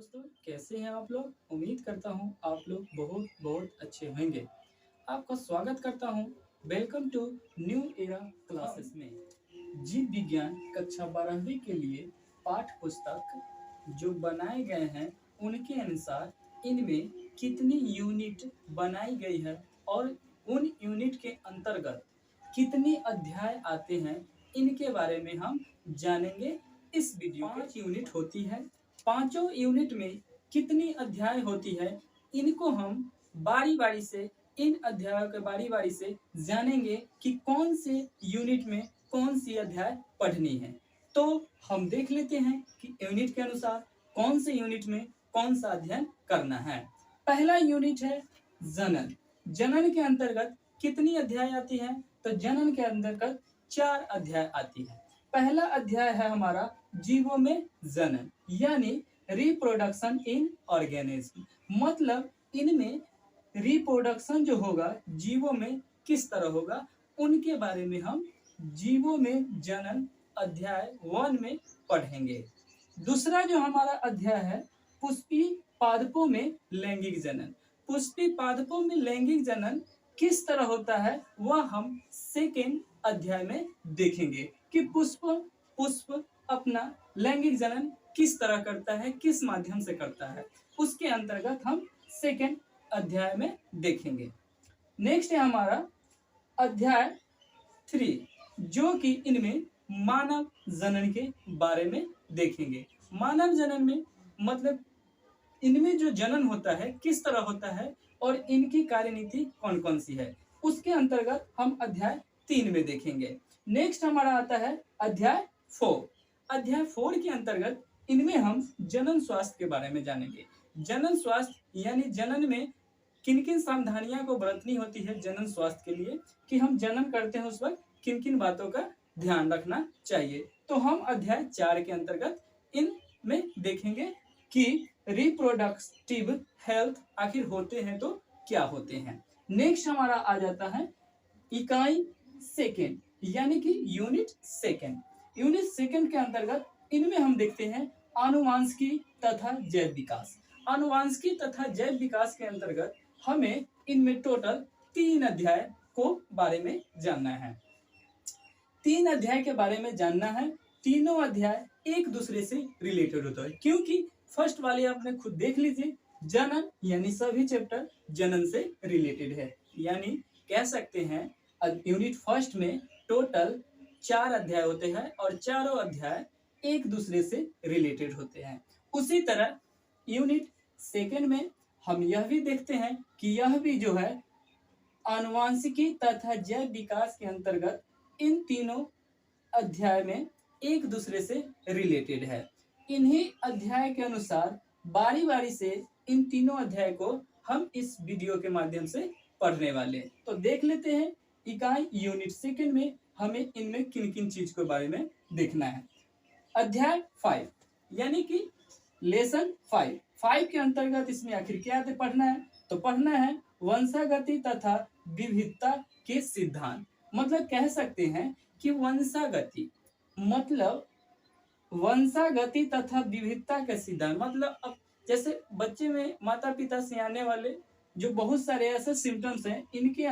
दोस्तों, कैसे हैं आप लोग? उम्मीद करता हूँ आप लोग बहुत बहुत अच्छे होंगे। आपका स्वागत करता हूँ। Welcome to new era classes में। जीव विज्ञान कक्षा 12वीं के लिए पाठ्य पुस्तक जो बनाए गए हैं उनके अनुसार इनमें कितनी यूनिट बनाई गई है और उन यूनिट के अंतर्गत कितने अध्याय आते हैं, इनके बारे में हम जानेंगे इस वीडियो में। 5 यूनिट होती है। पांचों यूनिट में कितनी अध्याय होती है, इनको हम बारी बारी से इन अध्यायों के बारी बारी से जानेंगे कि कौन से यूनिट में कौन सी अध्याय पढ़नी है। तो हम देख लेते हैं कि यूनिट के अनुसार कौन से यूनिट में कौन सा अध्ययन करना है। पहला यूनिट है जनन। जनन के अंतर्गत कितनी अध्याय आती है? तो जनन के अंतर्गत 4 अध्याय आती है। पहला अध्याय है हमारा जीवों में जनन, यानी रिप्रोडक्शन इन ऑर्गेनिज्म। मतलब इनमें रिप्रोडक्शन जो होगा जीवों में किस तरह होगा, उनके बारे में हम जीवों में जनन अध्याय 1 में पढ़ेंगे। दूसरा जो हमारा अध्याय है पुष्पी पादपों में लैंगिक जनन। पुष्पी पादपों में लैंगिक जनन किस तरह होता है वह हम सेकेंड अध्याय में देखेंगे कि पुष्प अपना लैंगिक जनन किस तरह करता है, किस माध्यम से करता है, उसके अंतर्गत हम सेकेंड अध्याय में देखेंगे। नेक्स्ट है हमारा अध्याय 3, जो कि इनमें मानव जनन के बारे में देखेंगे। मानव जनन में मतलब इनमें जो जनन होता है किस तरह होता है और इनकी कार्यनीति कौन कौन सी है, उसके अंतर्गत हम अध्याय 3 में देखेंगे। नेक्स्ट हमारा आता है अध्याय 4। अध्याय 4 के अंतर्गत इनमें हम जनन स्वास्थ्य के बारे में जानेंगे। जनन स्वास्थ्य यानी जनन में किन किन सावधानियां को बरतनी होती है जनन स्वास्थ्य के लिए, कि हम जनन करते हैं उस वक्त किन किन बातों का ध्यान रखना चाहिए। तो हम अध्याय 4 के अंतर्गत इनमें देखेंगे कि रिप्रोडक्टिव हेल्थ आखिर होते हैं तो क्या होते हैं। नेक्स्ट हमारा आ जाता है इकाई सेकेंड, यानी कि यूनिट सेकेंड। यूनिट सेकेंड के अंतर्गत इनमें हम देखते हैं आनुवांशिकी तथा जैव विकास। आनुवांशिकी तथा जैव विकास के अंतर्गत हमें इनमें टोटल 3 अध्याय को बारे में जानना है। 3 अध्याय के बारे में जानना है। तीनों अध्याय एक दूसरे से रिलेटेड होता है, क्योंकि फर्स्ट वाले आपने खुद देख लीजिए, जनन यानी सभी चैप्टर जनन से रिलेटेड है। यानी कह सकते हैं यूनिट फर्स्ट में टोटल 4 अध्याय होते हैं और चारों अध्याय एक दूसरे से रिलेटेड होते हैं। उसी तरह यूनिट सेकेंड में हम यह भी देखते हैं कि यह भी जो है आनुवांशिकी तथा जैव विकास के अंतर्गत इन तीनों अध्याय में एक दूसरे से रिलेटेड है। इन्हीं अध्याय के अनुसार बारी बारी से इन तीनों अध्याय को हम इस वीडियो के माध्यम से पढ़ने वाले हैं। तो देख लेते हैं इकाई यूनिट सेकेंड में हमें इनमें किन किन चीज के बारे में देखना है। अध्याय 5 यानी कि लेसन 5 के अंतर्गत इसमें आखिर क्या पढ़ना है? तो पढ़ना है वंशागति तथा विविधता के सिद्धांत। मतलब कह सकते हैं कि वंशागति मतलब वंशागति तथा विविधता के सिद्धांत। मतलब अब जैसे बच्चे में माता पिता से आने वाले जो बहुत सारे ऐसे सिम्टम्स हैं, इनके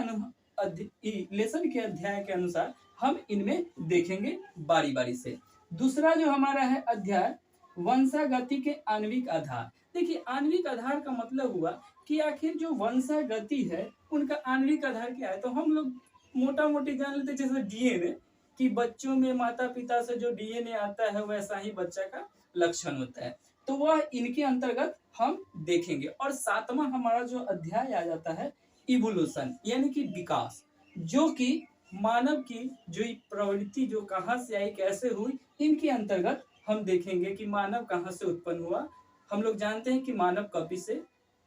लेसन के अध्याय के अनुसार हम इनमें देखेंगे बारी बारी से। दूसरा जो हमारा है अध्याय वंशागति के आणविक आधार। देखिए, आणविक आधार का मतलब हुआ कि आखिर जो वंशागति है उनका आणविक आधार क्या है। तो हम लोग मोटा मोटी जान लेते जैसे डीएनए, कि बच्चों में माता पिता से जो डीएनए आता है वैसा ही बच्चा का लक्षण होता है। तो वह इनके अंतर्गत हम देखेंगे। और 7वां हमारा जो अध्याय आ जाता है इवोल्यूशन यानी कि विकास, जो कि मानव की जो प्रवृत्ति जो कहाँ से आई, कैसे हुई, इनके अंतर्गत हम देखेंगे कि मानव कहाँ से उत्पन्न हुआ। हम लोग जानते हैं कि मानव कपि से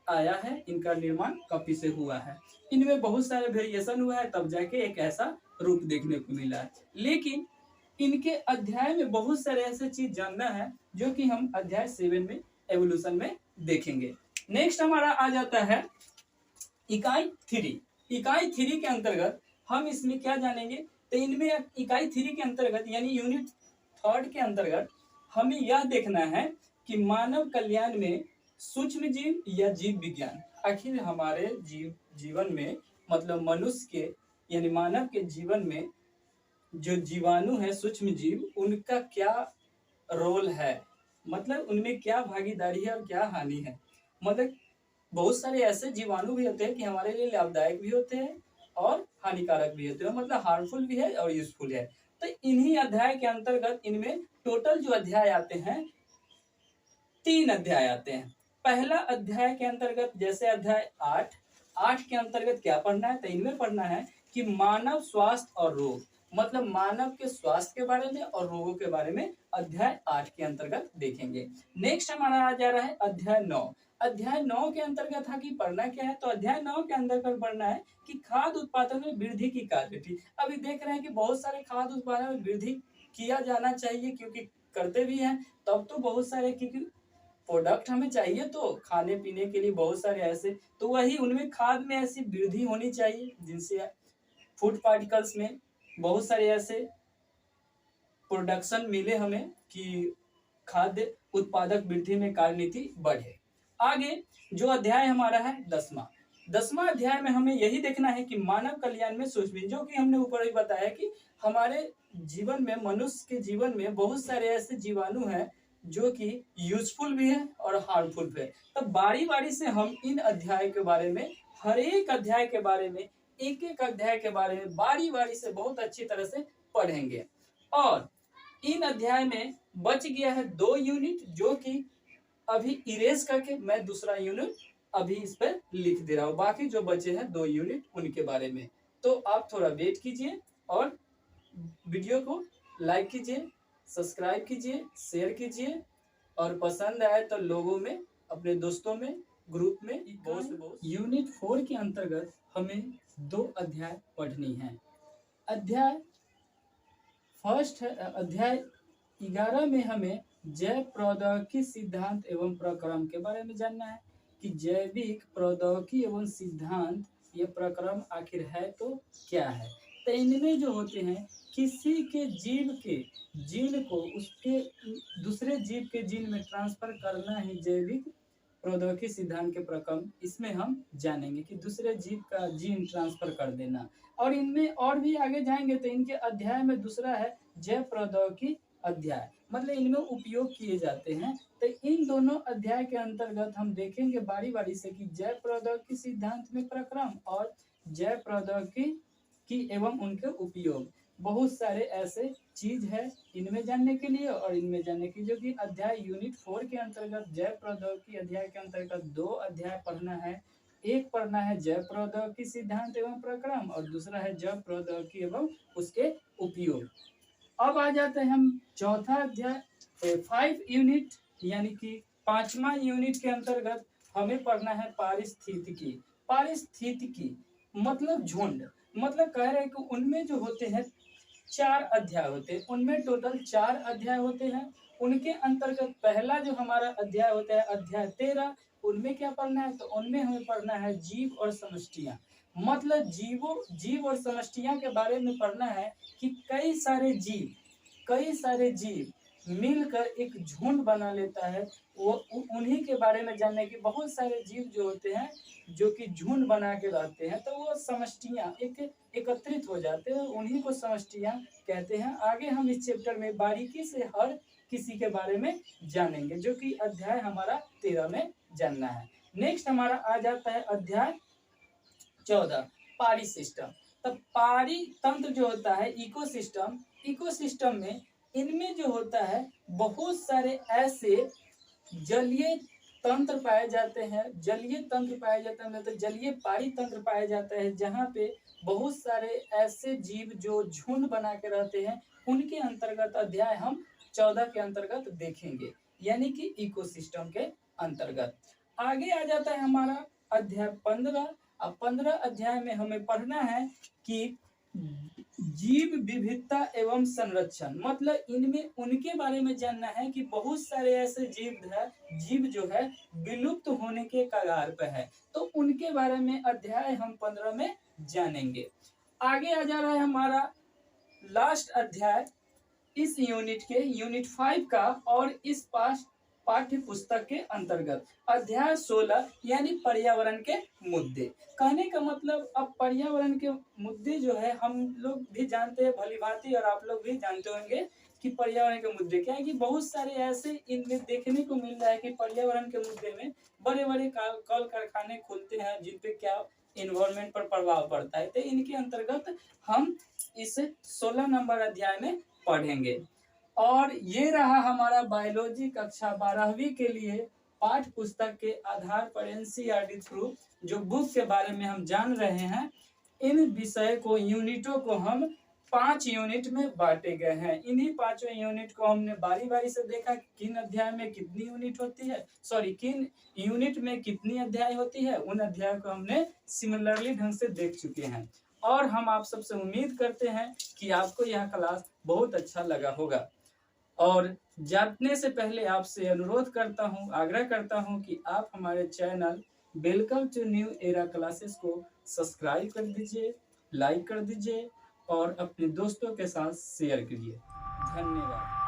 आया है, इनका निर्माण कपि से हुआ है। इनमें बहुत सारे वेरिएशन हुआ है, तब जाके एक ऐसा रूप देखने को मिला है। लेकिन इनके अध्याय में बहुत सारे ऐसे चीज जानना है जो कि हम अध्याय 7 में एवोल्यूशन में देखेंगे। नेक्स्ट हमारा आ जाता है इकाई 3। इकाई 3 के अंतर्गत हम इसमें क्या जानेंगे? तो इनमें इकाई 3 के अंतर्गत यानी यूनिट 3 के अंतर्गत हमें यह देखना है कि मानव कल्याण में सूक्ष्म जीव या जीव विज्ञान, आखिर हमारे जीवन में मतलब मनुष्य के यानी मानव के जीवन में जो जीवाणु है सूक्ष्म जीव, उनका क्या रोल है, मतलब उनमें क्या भागीदारी है और क्या हानि है। मतलब बहुत सारे ऐसे जीवाणु भी होते हैं कि हमारे लिए लाभदायक भी होते हैं और हानिकारक भी होते हैं, मतलब हार्मफुल भी है और यूजफुल है। तो इन्हीं अध्याय के अंतर्गत इनमें टोटल जो अध्याय आते हैं 3 अध्याय आते हैं। पहला अध्याय के अंतर्गत जैसे अध्याय 8 के अंतर्गत क्या पढ़ना है, तो इनमें पढ़ना है कि मानव स्वास्थ्य और रोग, मतलब मानव के स्वास्थ्य के बारे में और रोगों के बारे में अध्याय 8 के अंतर्गत देखेंगे। नेक्स्ट हमारा आ जा रहा है अध्याय 9। अध्याय 9 के अंतर्गत कि पढ़ना क्या है, तो अध्याय 9 के अंतर्गत पढ़ना है कि खाद्य उत्पादन में वृद्धि की कार्यविधि। अभी देख रहे हैं कि बहुत सारे खाद्य उत्पादन में वृद्धि किया जाना चाहिए, क्योंकि करते भी हैं, तब तो बहुत सारे क्योंकि प्रोडक्ट हमें चाहिए तो खाने पीने के लिए बहुत सारे ऐसे, तो वही उनमें खाद में ऐसी वृद्धि होनी चाहिए जिनसे फूड पार्टिकल्स में बहुत सारे ऐसे प्रोडक्शन मिले हमें कि खाद्य उत्पादक वृद्धि में कार्यनीति बढ़े। आगे जो अध्याय हमारा है 10वां अध्याय में हमें यही देखना है कि मानव कल्याण में सूक्ष्म, जो कि हमने ऊपर ही बताया कि हमारे जीवन में मनुष्य के जीवन में बहुत सारे ऐसे जीवाणु हैं जो कि यूजफुल भी है और हार्मफुल भी है। तो बारी बारी से हम इन अध्याय के बारे में, हर एक अध्याय के बारे में, एक एक अध्याय के बारे में बारी बारी से बहुत अच्छी तरह से पढ़ेंगे। और इन अध्याय में बच गया है 2 यूनिट, जो कि अभी इरेज करके मैं दूसरा यूनिट अभी इस पर लिख दे रहा हूँ। बाकी जो बचे हैं 2 यूनिट उनके बारे में, तो आप थोड़ा वेट कीजिए और वीडियो को लाइक कीजिए, सब्सक्राइब कीजिए, शेयर कीजिए, और पसंद आए तो लोगों में, अपने दोस्तों में, ग्रुप में बहुत से बहुत। यूनिट 4 के अंतर्गत हमें 2 अध्याय पढ़नी है। अध्याय फर्स्ट है अध्याय 11 में हमें जैव प्रौद्योगिकी सिद्धांत एवं प्रक्रम के बारे में जानना है कि जैविक प्रौद्योगिकी एवं सिद्धांत ये प्रक्रम आखिर है तो क्या है। तो इनमें जो होते हैं किसी के जीव के जीन को उसके दूसरे जीव के जीन में ट्रांसफर करना ही जैविक प्रौद्योगिकी सिद्धांत के प्रक्रम, इसमें हम जानेंगे कि दूसरे जीव का जीन ट्रांसफर कर देना। और इनमें और भी आगे जाएंगे तो इनके अध्याय में दूसरा है जैव प्रौद्योगिकी अध्याय, मतलब इनमें उपयोग किए जाते हैं। तो इन दोनों अध्याय के अंतर्गत हम देखेंगे बारी बारी से कि जैव प्रौद्योगिकी सिद्धांत में प्रक्रम और जैव प्रौद्योगिकी एवं उनके उपयोग, बहुत सारे ऐसे चीज है इनमें जानने के लिए और इनमें जानने की, जो कि अध्याय यूनिट 4 के अंतर्गत जैव प्रौद्योगिकी अध्याय के अंतर्गत 2 अध्याय पढ़ना है। एक पढ़ना है जैव प्रौद्योगिकी सिद्धांत एवं प्रक्रम और दूसरा है जैव प्रौद्योगिकी एवं उसके उपयोग। अब आ जाते हैं हम चौथा अध्याय 5 यूनिट, यानी कि 5वां यूनिट के अंतर्गत हमें पढ़ना है पारिस्थितिकी। पारिस्थितिकी मतलब झुंड, मतलब कह रहे हैं कि उनमें जो होते हैं 4 अध्याय होते हैं, उनमें टोटल 4 अध्याय होते हैं। उनके अंतर्गत पहला जो हमारा अध्याय होता है अध्याय 13, उनमें क्या पढ़ना है, तो उनमें हमें पढ़ना है जीव और समष्टियां, मतलब जीव और समष्टियां के बारे में पढ़ना है कि कई सारे जीव मिलकर एक झुंड बना लेता है। वो उन्हीं के बारे में जानने की, बहुत सारे जीव जो होते हैं जो कि झुंड बना के रहते हैं, तो वो समष्टियां एकत्रित हो जाते हैं, उन्हीं को समष्टियां कहते हैं। आगे हम इस चैप्टर में बारीकी से हर किसी के बारे में जानेंगे, जो कि अध्याय हमारा 13 में जानना है। नेक्स्ट हमारा आ जाता है अध्याय 14 पारी सिस्टम। तब पारी तंत्र जो होता है इकोसिस्टम में इनमें जो होता है बहुत सारे ऐसे जलीय तंत्र पाए जाते हैं, मतलब जलीय पारी तंत्र पाए जाते हैं, जहाँ पे बहुत सारे ऐसे जीव जो झुंड बना के रहते हैं, उनके अंतर्गत अध्याय हम 14 के अंतर्गत देखेंगे, यानी कि इकोसिस्टम के अंतर्गत। आगे आ जाता है हमारा अध्याय 15। अब 15 अध्याय में हमें पढ़ना है कि जीव विविधता एवं संरक्षण, मतलब इनमें उनके बारे में जानना है कि बहुत सारे ऐसे जीव जो है विलुप्त होने के कगार पर है, तो उनके बारे में अध्याय हम 15 में जानेंगे। आगे आ जा रहा है हमारा लास्ट अध्याय इस यूनिट के यूनिट 5 का, और इस पाठ्य पुस्तक के अंतर्गत। अध्याय 16 यानी पर्यावरण के मुद्दे। कहने का मतलब अब पर्यावरण के मुद्दे जो है हम लोग भी जानते हैं भली-भांति और आप लोग भी जानते होंगे कि पर्यावरण के मुद्दे क्या है कि बहुत सारे ऐसे इनमें देखने को मिल रहा है कि पर्यावरण के मुद्दे में बड़े-बड़े कल कारखाने खुलते हैं जिन पे क्या एनवायरनमेंट पर प्रभाव पड़ता है। तो इनके अंतर्गत हम इस 16 नंबर अध्याय में पढ़ेंगे। और ये रहा हमारा बायोलॉजी कक्षा 12वीं के लिए पाठ्य पुस्तक के आधार पर एनसीईआरटी थ्रू जो बुक के बारे में हम जान रहे हैं। इन विषय को यूनिटों को हम 5 यूनिट में बांटे गए हैं। इन्हीं पांचों यूनिट को हमने बारी-बारी से देखा कि किन अध्याय में कितनी यूनिट होती है, किन यूनिट में कितनी अध्याय होती है। उन अध्याय को हमने सिमिलरली ढंग से देख चुके हैं और हम आप सबसे उम्मीद करते हैं कि आपको यह क्लास बहुत अच्छा लगा होगा। और जाने से पहले आपसे अनुरोध करता हूँ, आग्रह करता हूँ कि आप हमारे channel welcome to new era classes को सब्सक्राइब कर दीजिए, लाइक कर दीजिए और अपने दोस्तों के साथ शेयर कीजिए। धन्यवाद।